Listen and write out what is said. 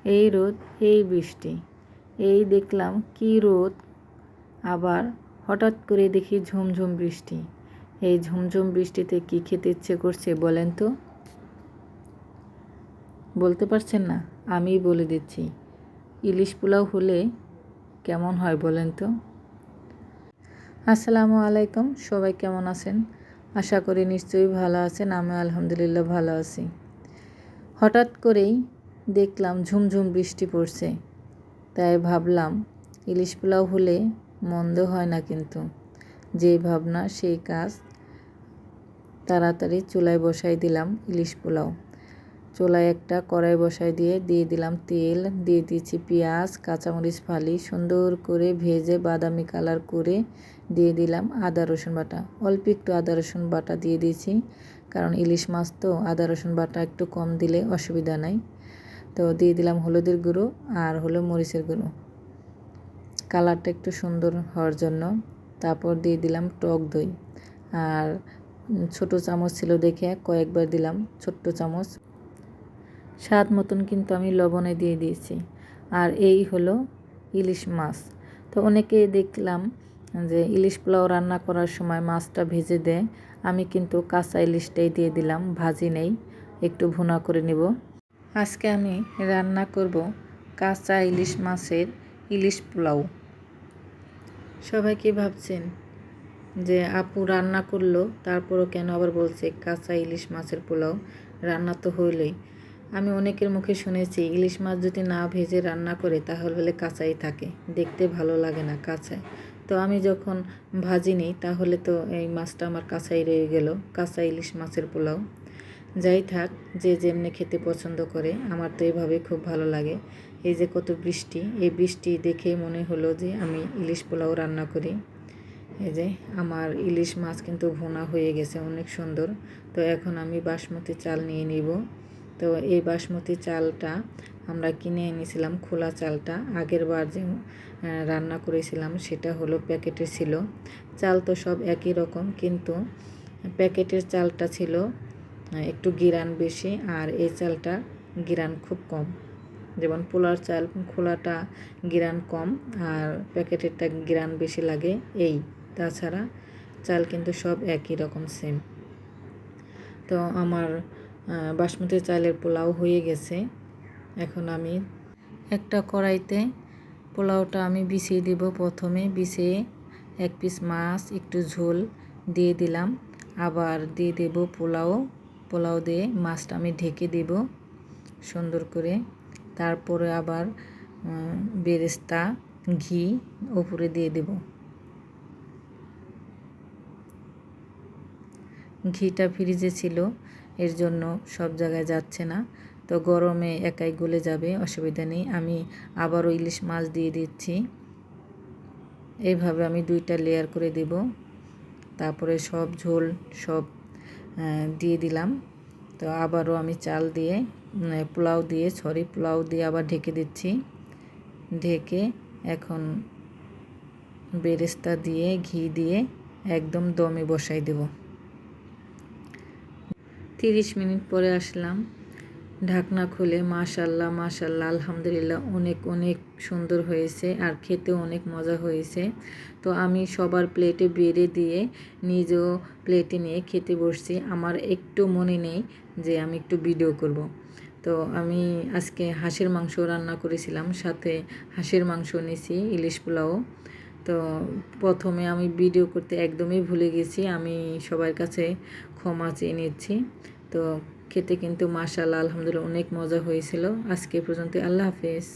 এই রোদ, এই বৃষ্টি, এই দেখলাম কি রোদ, আবার হঠাৎ করে দেখি ঝুমঝুম বৃষ্টি। এই ঝুমঝুম বৃষ্টিতে কি খেতে ইচ্ছে করছে বলেন তো? বলতে পারছেন না? আমিই বলে দিচ্ছি। ইলিশ পোলাও হলে কেমন হয় বলেন তো? আসসালামু আলাইকুম, সবাই কেমন আছেন? আশা করি নিশ্চয়ই ভালো আছেন। আমি আলহামদুলিল্লাহ ভালো আছি। হঠাৎ করেই দেখলাম ঝুমঝুম বৃষ্টি পড়ছে, তাই ভাবলাম ইলিশ পোলাও হলে মন্দ হয় না। কিন্তু যেই ভাবনা সেই কাজ, তাড়াতাড়ি চুলায় বসাই দিলাম ইলিশ পোলাও। চুলায় একটা কড়াই বসাই দিয়ে দিলাম তেল, দিয়ে দিয়েছি পেঁয়াজ, কাঁচামরিচ ফালি সুন্দর করে ভেজে বাদামি কালার করে দিয়ে দিলাম আদা রসুন বাটা। অল্প একটু আদা রসুন বাটা দিয়ে দিয়েছি, কারণ ইলিশ মাছ তো আদা রসুন বাটা একটু কম দিলে অসুবিধা নাই। তো দিয়ে দিলাম হলুদের গুঁড়ো আর মরিচের গুঁড়ো, কালারটা একটু সুন্দর হওয়ার জন্য। তারপর দিয়ে দিলাম টক দই, আর ছোট চামচ ছিল দেখে কয়েকবার দিলাম ছোট্ট চামচ। স্বাদ মতন কিন্তু আমি লবণে দিয়ে দিয়েছি। আর এই হলো ইলিশ মাছ। তো অনেকে দেখলাম যে ইলিশ পোলাও রান্না করার সময় মাছটা ভেজে দেয়, আমি কিন্তু কাঁচা ইলিশটাই দিয়ে দিলাম, ভাজি নেই, একটু ভুনা করে নেব। আজকে আমি রান্না করব কাঁচা ইলিশ মাছের ইলিশ পোলাও। সবাই কি ভাবছেন যে আপু রান্না করলো, তারপরও কেন আবার বলছে কাঁচা ইলিশ মাছের পোলাও? রান্না তো হইলেই। আমি অনেকের মুখে শুনেছি ইলিশ মাছ যদি না ভেজে রান্না করে তাহলে বলে কাঁচাই থাকে, দেখতে ভালো লাগে না কাঁচায়। তো আমি যখন ভাজিনি তাহলে তো এই মাছটা আমার কাঁচাই রয়ে গেল, কাঁচা ইলিশ মাছের পোলাও। যাই থাক, যে যেমনি খেতে পছন্দ করে, আমার তো এইভাবে খুব ভালো লাগে। এই যে কত বৃষ্টি, এই বৃষ্টি দেখেই মনে হলো যে আমি ইলিশ পোলাও রান্না করি। এই যে আমার ইলিশ মাছ কিন্তু ভুনা হয়ে গেছে অনেক সুন্দর। তো এখন আমি বাসমতি চাল নিয়ে নিব। তো এই বাসমতি চালটা আমরা কিনে এনেছিলাম, খোলা চালটা। আগের বার যে রান্না করেছিলাম সেটা হলো প্যাকেটের ছিল। চাল তো সব একই রকম, কিন্তু প্যাকেটের চালটা ছিল একটু গিরান বেশি, আর এই চালটা গিরান খুব কম। যেমন পোলার চাল খোলাটা গিরান কম, আর প্যাকেটেরটা গিরান বেশি লাগে এই। তাছাড়া চাল কিন্তু সব একই রকম সেম। তো আমার বাসমতি চালের পোলাও হয়ে গেছে। এখন আমি একটা কড়াইতে পোলাওটা আমি বিছিয়ে দিব। প্রথমে বিছিয়ে এক পিস মাছ, একটু ঝোল দিয়ে দিলাম, আবার দিয়ে দেব পোলাও দিয়ে মাছটা আমি ঢেকে দেব সুন্দর করে। তারপরে আবার বেরেস্তা ঘি উপরে দিয়ে দেব। ঘিটা ফ্রিজে ছিল, এর জন্য সব জায়গায় যাচ্ছে না। তো গরমে একাই গলে যাবে, অসুবিধা নেই। আমি আবারও ইলিশ মাছ দিয়ে দিচ্ছি। এইভাবে আমি 2টা লেয়ার করে দেব। তারপরে সব ঝোল সব দিয়ে দিলাম। তো আবারও আমি চাল দিয়ে পোলাও দিয়ে আবার ঢেকে দিচ্ছি। ঢেকে এখন বেরেস্তা দিয়ে ঘি দিয়ে একদম দমে বসাই দেব। 30 মিনিট পরে আসলাম, ঢাকনা খুলে মাশাল্লাহ আলহামদুলিল্লাহ অনেক অনেক সুন্দর হয়েছে, আর খেতেও অনেক মজা হয়েছে। তো আমি সবার প্লেটে বেড়ে দিয়ে নিজেও প্লেটে নিয়ে খেতে বসছি। আমার একটু মনে নেই যে আমি একটু ভিডিও করব। তো আমি আজকে হাঁসের মাংস রান্না করেছিলাম, সাথে হাঁসের মাংস নিয়েছি, ইলিশ পোলাও। তো প্রথমে আমি ভিডিও করতে একদমই ভুলে গেছি, আমি সবার কাছে ক্ষমা চেয়ে নিচ্ছি। তো খেতে কিন্তু মাশাআল্লাহ আলহামদুলিল্লাহ অনেক মজা হয়েছিল। আজকে পর্যন্ত, আল্লাহ হাফেজ।